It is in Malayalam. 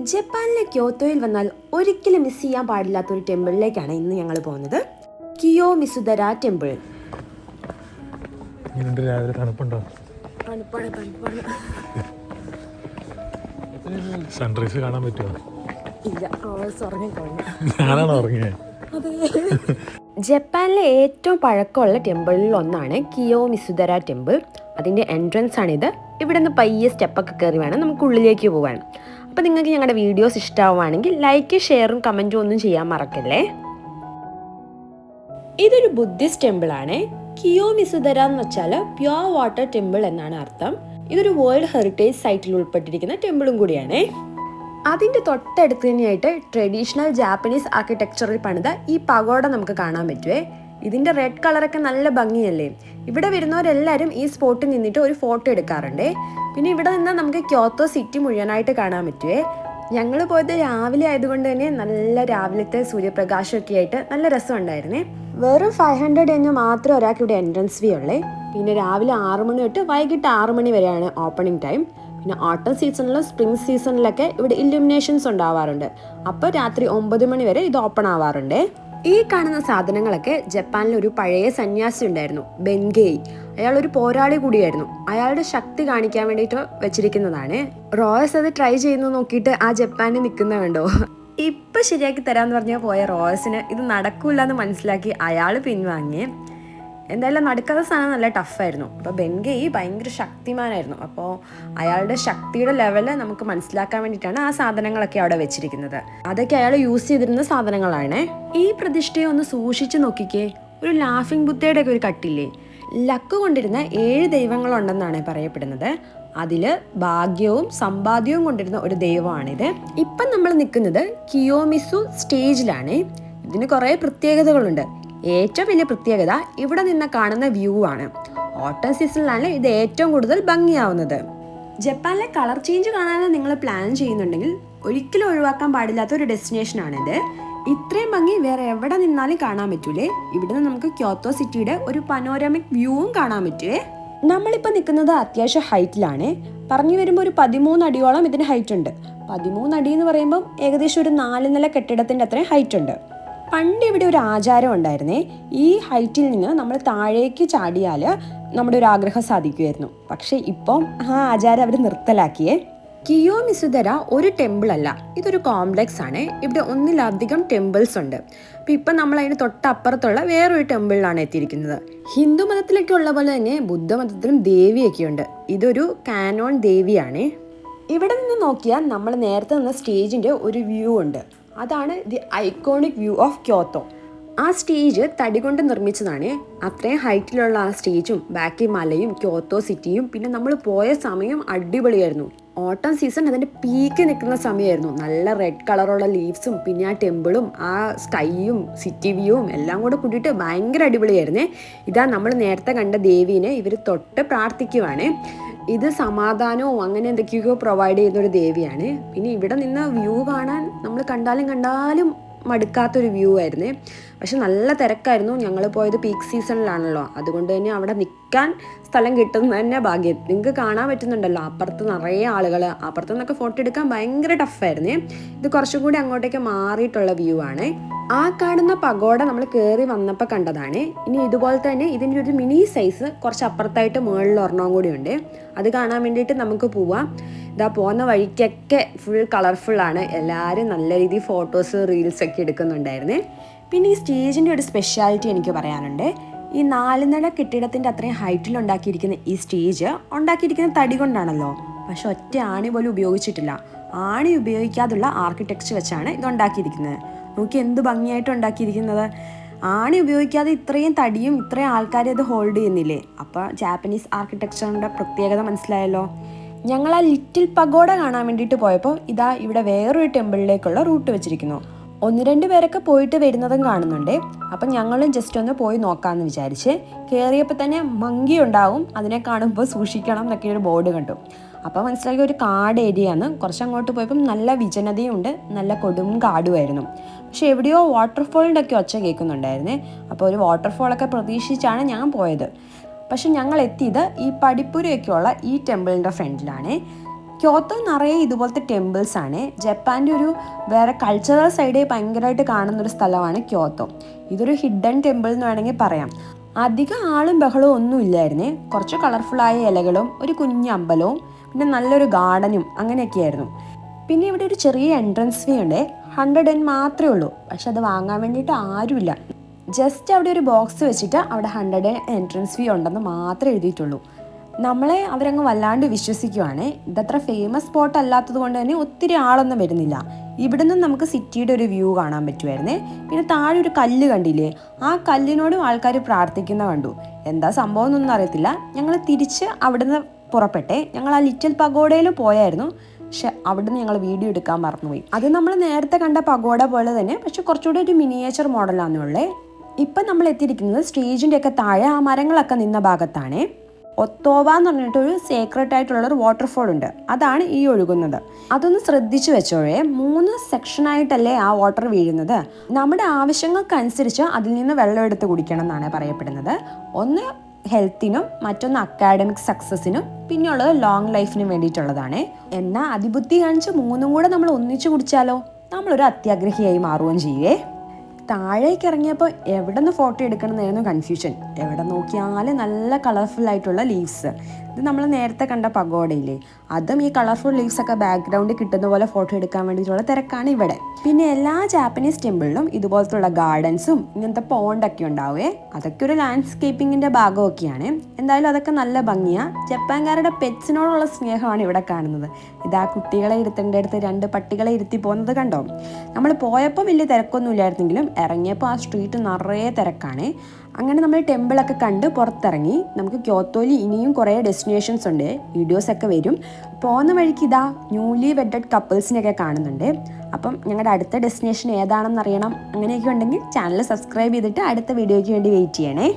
ജപ്പാനിലെ ക്യോത്തോയിൽ വന്നാൽ ഒരിക്കലും മിസ് ചെയ്യാൻ പാടില്ലാത്തൊരു ടെമ്പിളിലേക്കാണ് ഇന്ന് ഞങ്ങൾ പോകുന്നത്. കിയോമിസുദര ടെമ്പിൾ. സൺറൈസ് കാണാൻ പറ്റുമോ? ഇല്ല, ഞാനാണ് ഉറങ്ങിയത്. ജപ്പാനിലെ ഏറ്റവും പഴക്കമുള്ള ടെമ്പിളിൽ ഒന്നാണ് കിയോമിസുദര ടെമ്പിൾ. അതിൻ്റെ എൻട്രൻസ് ആണിത്. ഇവിടെ നിന്ന് പയ്യെ സ്റ്റെപ്പൊക്കെ കയറി വേണം നമുക്ക് ഉള്ളിലേക്ക് പോകാൻ. അപ്പോൾ നിങ്ങൾക്ക് ഞങ്ങളുടെ വീഡിയോസ് ഇഷ്ടമാവുകയാണെങ്കിൽ ലൈക്ക്, ഷെയറും കമൻറ്റും ഒന്നും ചെയ്യാൻ മറക്കല്ലേ. ഇതൊരു ബുദ്ധിസ്റ്റ് ടെമ്പിളാണ്. കിയോമിസുദര എന്ന് വെച്ചാൽ പ്യുവർ വാട്ടർ ടെമ്പിൾ എന്നാണ് അർത്ഥം. ഇതൊരു വേൾഡ് ഹെറിറ്റേജ് സൈറ്റിൽ ഉൾപ്പെട്ടിരിക്കുന്ന ടെമ്പിളും കൂടിയാണ്. അതിൻ്റെ തൊട്ടടുത്ത് തന്നെയായിട്ട് ട്രഡീഷണൽ ജാപ്പനീസ് ആർക്കിടെക്ചറിൽ പണിത ഈ പഗോഡ നമുക്ക് കാണാൻ പറ്റുമേ. ഇതിൻ്റെ റെഡ് കളറൊക്കെ നല്ല ഭംഗിയല്ലേ. ഇവിടെ വരുന്നവരെല്ലാവരും ഈ സ്പോട്ടിൽ നിന്നിട്ട് ഒരു ഫോട്ടോ എടുക്കാറുണ്ട്. പിന്നെ ഇവിടെ നിന്ന് നമുക്ക് ക്യോത്തോ സിറ്റി മുഴുവനായിട്ട് കാണാൻ പറ്റുമേ. ഞങ്ങൾ പോയത് രാവിലെ ആയതുകൊണ്ട് തന്നെ നല്ല രാവിലത്തെ സൂര്യപ്രകാശമൊക്കെ ആയിട്ട് നല്ല രസമുണ്ടായിരുന്നേ. വെറും 500 എന്ന് മാത്രമേ ഒരാൾക്ക് ഇവിടെ എൻട്രൻസ് ഫീ ഉള്ളേ. പിന്നെ രാവിലെ 6 മണി തൊട്ട് വൈകിട്ട് 6 മണി വരെയാണ് ഓപ്പണിംഗ് ടൈം. പിന്നെ ഓട്ടം സീസണിലും സ്പ്രിംഗ് സീസണിലൊക്കെ ഇവിടെ ഇല്ലുമിനേഷൻസ് ഉണ്ടാവാറുണ്ട്. അപ്പോൾ രാത്രി 9 മണി വരെ ഇത് ഓപ്പൺ ആവാറുണ്ട്. ഈ കാണുന്ന സാധനങ്ങളൊക്കെ ജപ്പാനിൽ ഒരു പഴയ സന്യാസി ഉണ്ടായിരുന്നു, ബെൻഗേയ്. അയാൾ ഒരു പോരാളി കൂടിയായിരുന്നു. അയാളുടെ ശക്തി കാണിക്കാൻ വേണ്ടിയിട്ട് വെച്ചിരിക്കുന്നതാണ്. റോയസ് അത് ട്രൈ ചെയ്യുന്നു നോക്കിയിട്ട് ആ ജപ്പാനിൽ നിൽക്കുന്ന വേണ്ടോ. ഇപ്പം ശരിയാക്കി തരാമെന്ന് പറഞ്ഞാൽ പോയ റോയസിന് ഇത് നടക്കില്ല എന്ന് മനസ്സിലാക്കി അയാൾ പിൻവാങ്ങി. എന്തായാലും നടക്കാത്ത സാധനം നല്ല ടഫായിരുന്നു. അപ്പോൾ ബെൻഗേയ് ഭയങ്കര ശക്തിമാനായിരുന്നു. അപ്പോൾ അയാളുടെ ശക്തിയുടെ ലെവല് നമുക്ക് മനസ്സിലാക്കാൻ വേണ്ടിയിട്ടാണ് ആ സാധനങ്ങളൊക്കെ അവിടെ വെച്ചിരിക്കുന്നത്. അതൊക്കെ അയാൾ യൂസ് ചെയ്തിരുന്ന സാധനങ്ങളാണ്. ഈ പ്രതിഷ്ഠയെ ഒന്ന് സൂക്ഷിച്ച് നോക്കിക്കേ. ഒരു ലാഫിംഗ് ബുദ്ധയുടെ ഒക്കെ ഒരു കട്ടില്ലേ. ലക്ക് കൊണ്ടിരുന്ന 7 ദൈവങ്ങളുണ്ടെന്നാണ് പറയപ്പെടുന്നത്. അതിൽ ഭാഗ്യവും സമ്പാദ്യവും കൊണ്ടിരുന്ന ഒരു ദൈവമാണിത്. ഇപ്പം നമ്മൾ നിൽക്കുന്നത് കിയോമിസു സ്റ്റേജിലാണ്. ഇതിന് കുറേ പ്രത്യേകതകളുണ്ട്. ഏറ്റവും വലിയ പ്രത്യേകത ഇവിടെ നിന്ന് കാണുന്ന വ്യൂ ആണ്. ഓട്ടം സീസണിലാണ് ഇത് ഏറ്റവും കൂടുതൽ ഭംഗിയാവുന്നത്. ജപ്പാനിലെ കളർ ചേഞ്ച് കാണാൻ നിങ്ങൾ പ്ലാൻ ചെയ്യുന്നുണ്ടെങ്കിൽ ഒരിക്കലും ഒഴിവാക്കാൻ പാടില്ലാത്ത ഒരു ഡെസ്റ്റിനേഷനാണിത്. ഇത്രയും ഭംഗി വേറെ എവിടെ നിന്നാലും കാണാൻ പറ്റൂലേ. ഇവിടുന്ന് നമുക്ക് ക്യോത്തോ സിറ്റിയുടെ ഒരു പനോരമിക് വ്യൂവും കാണാൻ പറ്റുവേ. നമ്മളിപ്പോൾ നിൽക്കുന്നത് അത്യാവശ്യം ഹൈറ്റിലാണ്. പറഞ്ഞു വരുമ്പോൾ ഒരു 13 അടിയോളം ഇതിന് ഹൈറ്റ് ഉണ്ട്. 13 അടി എന്ന് പറയുമ്പോൾ ഏകദേശം ഒരു 4 നില കെട്ടിടത്തിൻ്റെ അത്രയും ഹൈറ്റ് ഉണ്ട്. പണ്ട് ഇവിടെ ഒരു ആചാരം ഉണ്ടായിരുന്നേ. ഈ ഹൈറ്റിൽ നിന്ന് നമ്മൾ താഴേക്ക് ചാടിയാൽ നമ്മുടെ ഒരു ആഗ്രഹം സാധിക്കുമായിരുന്നു. പക്ഷേ ഇപ്പം ആ ആചാരം അവർ നിർത്തലാക്കിയേ. കിയോമിസുദര ഒരു ടെമ്പിൾ അല്ല, ഇതൊരു കോംപ്ലക്സ് ആണ്. ഇവിടെ ഒന്നിലധികം ടെമ്പിൾസ് ഉണ്ട്. അപ്പോൾ ഇപ്പം നമ്മൾ അതിന് തൊട്ടപ്പുറത്തുള്ള വേറൊരു ടെമ്പിളിലാണ് എത്തിയിരിക്കുന്നത്. ഹിന്ദു മതത്തിലൊക്കെ ഉള്ള പോലെ തന്നെ ബുദ്ധമതത്തിലും ദേവിയൊക്കെ ഉണ്ട്. ഇതൊരു കാനോൺ ദേവിയാണ്. ഇവിടെ നിന്ന് നോക്കിയാൽ നമ്മൾ നേരത്തെ നിന്ന സ്റ്റേജിൻ്റെ ഒരു വ്യൂ ഉണ്ട്. അതാണ് ദി ഐക്കോണിക് വ്യൂ ഓഫ് ക്യോത്തോ. ആ സ്റ്റേജ് തടി കൊണ്ട് നിർമ്മിച്ചതാണ്. അത്രയും ഹൈറ്റിലുള്ള ആ സ്റ്റേജും ബാക്കി മലയും ക്യോത്തോ സിറ്റിയും. പിന്നെ നമ്മൾ പോയ സമയം അടിപൊളിയായിരുന്നു. ഓട്ടം സീസൺ അതിൻ്റെ പീക്ക് നിൽക്കുന്ന സമയമായിരുന്നു. നല്ല റെഡ് കളറുള്ള ലീവ്സും പിന്നെ ആ ടെമ്പിളും ആ സ്കൈയും സിറ്റി വ്യൂവും എല്ലാം കൂടെ കൂട്ടിയിട്ട് ഭയങ്കര അടിപൊളിയായിരുന്നേ. ഇതാ നമ്മൾ നേരത്തെ കണ്ട ദേവീനെ ഇവർ തൊട്ട് പ്രാർത്ഥിക്കുവാണ്. ഇത് സമാധാനവും അങ്ങനെ എന്തൊക്കെയോ പ്രൊവൈഡ് ചെയ്യുന്നൊരു ദേവിയാണ്. പിന്നെ ഇവിടെ നിന്ന് വ്യൂ കാണാൻ നമ്മൾ കണ്ടാലും മടുക്കാത്തൊരു വ്യൂ ആയിരുന്നേ. പക്ഷെ നല്ല തിരക്കായിരുന്നു. ഞങ്ങൾ പോയത് പീക്ക് സീസണിലാണല്ലോ, അതുകൊണ്ട് തന്നെ അവിടെ നിൽക്കാൻ സ്ഥലം കിട്ടുന്നത് തന്നെ ഭാഗ്യം. നിങ്ങൾക്ക് കാണാൻ പറ്റുന്നുണ്ടല്ലോ, അപ്പുറത്ത് നിറയെ ആളുകൾ. അപ്പുറത്തു നിന്നൊക്കെ ഫോട്ടോ എടുക്കാൻ ഭയങ്കര ടഫായിരുന്നേ. ഇത് കുറച്ചും കൂടി അങ്ങോട്ടേക്ക് മാറിയിട്ടുള്ള വ്യൂ ആണ്. ആ കാണുന്ന പഗോഡ നമ്മൾ കയറി വന്നപ്പോൾ കണ്ടതാണ്. ഇനി ഇതുപോലെ തന്നെ ഇതിൻ്റെ ഒരു മിനി സൈസ് കുറച്ച് അപ്പുറത്തായിട്ട് മുകളിൽ ഒരെണ്ണം കൂടി ഉണ്ട്. അത് കാണാൻ വേണ്ടിയിട്ട് നമുക്ക് പോവാം. ഇതാ പോകുന്ന വഴിക്കൊക്കെ ഫുൾ കളർഫുള്ളാണ്. എല്ലാവരും നല്ല രീതിയിൽ ഫോട്ടോസ് റീൽസൊക്കെ എടുക്കുന്നുണ്ടായിരുന്നേ. പിന്നെ ഈ സ്റ്റേജിൻ്റെ ഒരു സ്പെഷ്യാലിറ്റി എനിക്ക് പറയാനുണ്ട്. ഈ 4 നില കെട്ടിടത്തിൻ്റെ അത്രയും ഹൈറ്റിൽ ഉണ്ടാക്കിയിരിക്കുന്ന ഈ സ്റ്റേജ് ഉണ്ടാക്കിയിരിക്കുന്ന തടി കൊണ്ടാണല്ലോ. പക്ഷെ ഒറ്റ ആണി പോലും ഉപയോഗിച്ചിട്ടില്ല. ആണി ഉപയോഗിക്കാതുള്ള ആർക്കിടെക്ചർ വെച്ചാണ് ഇത് ഉണ്ടാക്കിയിരിക്കുന്നത്. നോക്കി എന്ത് ഭംഗിയായിട്ട് ഉണ്ടാക്കിയിരിക്കുന്നത്. ആണി ഉപയോഗിക്കാതെ ഇത്രയും തടിയും ഇത്രയും ആൾക്കാരെ ഇത് ഹോൾഡ് ചെയ്യുന്നില്ലേ. അപ്പോൾ ജാപ്പനീസ് ആർക്കിടെക്ചറിൻ്റെ പ്രത്യേകത മനസ്സിലായല്ലോ. ഞങ്ങൾ ആ ലിറ്റിൽ പഗോഡ കാണാൻ വേണ്ടിയിട്ട് പോയപ്പോൾ ഇതാ ഇവിടെ വേറൊരു ടെമ്പിളിലേക്കുള്ള റൂട്ട് വെച്ചിരിക്കുന്നു. 1-2 പേരൊക്കെ പോയിട്ട് വരുന്നതും കാണുന്നുണ്ട്. അപ്പം ഞങ്ങളും ജസ്റ്റ് ഒന്ന് പോയി നോക്കാമെന്ന് വിചാരിച്ച് കയറിയപ്പോൾ തന്നെ മങ്കി ഉണ്ടാവും. അതിനെ കാണുമ്പോൾ സൂക്ഷിക്കണം എന്നൊക്കെ ഒരു ബോർഡ് കണ്ടു. അപ്പോൾ മനസ്സിലാക്കിയ ഒരു കാട് ഏരിയയാണ്. കുറച്ചങ്ങോട്ട് പോയപ്പം നല്ല വിജനതയും ഉണ്ട്, നല്ല കൊടും കാടുമായിരുന്നു. പക്ഷെ എവിടെയോ വാട്ടർഫോളിൻ്റെ ഒക്കെ ഒച്ച കേൾക്കുന്നുണ്ടായിരുന്നേ. അപ്പോൾ ഒരു വാട്ടർഫോളൊക്കെ പ്രതീക്ഷിച്ചാണ് ഞാൻ പോയത്. പക്ഷെ ഞങ്ങൾ എത്തിയത് ഈ പടിപ്പുരയൊക്കെയുള്ള ഈ ടെമ്പിളിൻ്റെ ഫ്രണ്ടിലാണ്. ക്യോട്ടോ നിറയെ ഇതുപോലത്തെ ടെമ്പിൾസ് ആണ്. ജപ്പാൻ്റെ ഒരു വേറെ കൾച്ചറൽ സൈഡ് ഭയങ്കരമായിട്ട് കാണുന്നൊരു സ്ഥലമാണ് ക്യോട്ടോ. ഇതൊരു ഹിഡൻ ടെമ്പിൾ എന്ന് വേണമെങ്കിൽ പറയാം. അധികം ആളും ബഹളവും ഒന്നും ഇല്ലായിരുന്നേ. കുറച്ച് കളർഫുള്ളായ ഇലകളും ഒരു കുഞ്ഞ് അമ്പലവും പിന്നെ നല്ലൊരു ഗാർഡനും അങ്ങനെയൊക്കെയായിരുന്നു. പിന്നെ ഇവിടെ ഒരു ചെറിയ എൻട്രൻസ് ഫീ ഉണ്ട്. 100 yen മാത്രമേ ഉള്ളൂ. പക്ഷെ അത് വാങ്ങാൻ വേണ്ടിയിട്ട് ആരുമില്ല. ജസ്റ്റ് അവിടെ ഒരു ബോക്സ് വെച്ചിട്ട് അവിടെ 100 yen എൻട്രൻസ് ഫീ ഉണ്ടെന്ന് മാത്രമേ എഴുതിയിട്ടുള്ളൂ. നമ്മളെ അവരങ്ങ് വല്ലാണ്ട് വിശ്വസിക്കുവാണ്. ഇതത്ര ഫേമസ് സ്പോട്ട് അല്ലാത്തത് കൊണ്ട് തന്നെ ഒത്തിരി ആളൊന്നും വരുന്നില്ല. ഇവിടുന്ന് നമുക്ക് സിറ്റിയുടെ ഒരു വ്യൂ കാണാൻ പറ്റുമായിരുന്നേ. പിന്നെ താഴെ ഒരു കല്ല് കണ്ടില്ലേ, ആ കല്ലിനോടും ആൾക്കാർ പ്രാർത്ഥിക്കുന്ന കണ്ടു. എന്താ സംഭവം എന്നൊന്നും അറിയത്തില്ല. ഞങ്ങൾ തിരിച്ച് അവിടുന്ന് പുറപ്പെട്ടെ. ഞങ്ങൾ ആ ലിറ്റിൽ പഗോഡയിൽ പോയായിരുന്നു. പക്ഷെ അവിടുന്ന് ഞങ്ങൾ വീഡിയോ എടുക്കാൻ മറന്നുപോയി. അത് നമ്മൾ നേരത്തെ കണ്ട പഗോഡ പോലെ തന്നെ, പക്ഷെ കുറച്ചുകൂടി ഒരു മിനിയേച്ചർ മോഡലാണെന്നുള്ളേ. ഇപ്പം നമ്മൾ എത്തിയിരിക്കുന്നത് സ്റ്റേജിൻ്റെ ഒക്കെ താഴെ ആ മരങ്ങളൊക്കെ നിന്ന ഭാഗത്താണ്. ഒത്തോവ എന്ന് പറഞ്ഞിട്ടൊരു സേക്രട്ട് ആയിട്ടുള്ളൊരു വാട്ടർഫോൾ ഉണ്ട്. അതാണ് ഈ ഒഴുകുന്നത്. അതൊന്ന് ശ്രദ്ധിച്ചു വെച്ചോഴേ. 3 സെക്ഷനായിട്ടല്ലേ ആ വാട്ടർ വീഴുന്നത്. നമ്മുടെ ആവശ്യങ്ങൾക്കനുസരിച്ച് അതിൽ നിന്ന് വെള്ളം എടുത്ത് കുടിക്കണം എന്നാണ് പറയപ്പെടുന്നത്. ഒന്ന് ഹെൽത്തിനും മറ്റൊന്ന് അക്കാഡമിക് സക്സസിനും പിന്നെയുള്ളത് ലോങ് ലൈഫിനും വേണ്ടിയിട്ടുള്ളതാണ്. എന്നാൽ അതിബുദ്ധി കാണിച്ച് 3ഉം കൂടെ നമ്മൾ ഒന്നിച്ചു കുടിച്ചാലോ, നമ്മളൊരു അത്യാഗ്രഹിയായി മാറുകയും ചെയ്യേ. താഴേക്ക് ഇറങ്ങിയപ്പോൾ എവിടെ നിന്ന് ഫോട്ടോ എടുക്കണമെന്നായിരുന്നു കൺഫ്യൂഷൻ. എവിടെ നോക്കിയാലും നല്ല കളർഫുൾ ആയിട്ടുള്ള ലീവ്സ്. ഇത് നമ്മൾ നേരത്തെ കണ്ട പഗോഡയില്ലേ, അതും ഈ കളർഫുൾ ലീവ്സൊക്കെ ബാക്ക്ഗ്രൗണ്ടിൽ കിട്ടുന്ന പോലെ ഫോട്ടോ എടുക്കാൻ വേണ്ടിയിട്ടുള്ള തിരക്കാണ് ഇവിടെ. പിന്നെ എല്ലാ ജാപ്പനീസ് ടെമ്പിളിലും ഇതുപോലത്തുള്ള ഗാർഡൻസും ഇങ്ങനത്തെ പോണ്ടൊക്കെ ഉണ്ടാവുകയെ. അതൊക്കെ ഒരു ലാൻഡ്സ്കേപ്പിങ്ങിൻ്റെ ഭാഗമൊക്കെയാണ്. എന്തായാലും അതൊക്കെ നല്ല ഭംഗിയാണ്. ജപ്പാൻകാരുടെ പെറ്റ്സിനോടുള്ള സ്നേഹമാണ് ഇവിടെ കാണുന്നത്. ഇതാ കുട്ടികളെ ഇരുത്തേണ്ട അടുത്ത് 2 പട്ടികളെ ഇരുത്തി പോകുന്നത് കണ്ടോ. നമ്മൾ പോയപ്പോൾ വലിയ തിരക്കൊന്നും ഇല്ലായിരുന്നെങ്കിലും ഇറങ്ങിയപ്പോൾ ആ സ്ട്രീറ്റ് നിറയെ തിരക്കാണ്. അങ്ങനെ നമ്മൾ ടെമ്പിളൊക്കെ കണ്ട് പുറത്തിറങ്ങി. നമുക്ക് ക്യോത്തോയിൽ ഇനിയും കുറേ ഡെസ്റ്റിനേഷൻസ് ഉണ്ട്. വീഡിയോസൊക്കെ വരും. പോകുന്ന വഴിക്ക് ഇതാ ന്യൂലി വെഡഡ് കപ്പിൾസിനെയൊക്കെ കാണുന്നുണ്ട്. അപ്പം ഞങ്ങളുടെ അടുത്ത ഡെസ്റ്റിനേഷൻ ഏതാണെന്ന് അറിയണം, അങ്ങനെയൊക്കെ ഉണ്ടെങ്കിൽ ചാനൽ സബ്സ്ക്രൈബ് ചെയ്തിട്ട് അടുത്ത വീഡിയോയ്ക്ക് വേണ്ടി വെയിറ്റ് ചെയ്യണേ.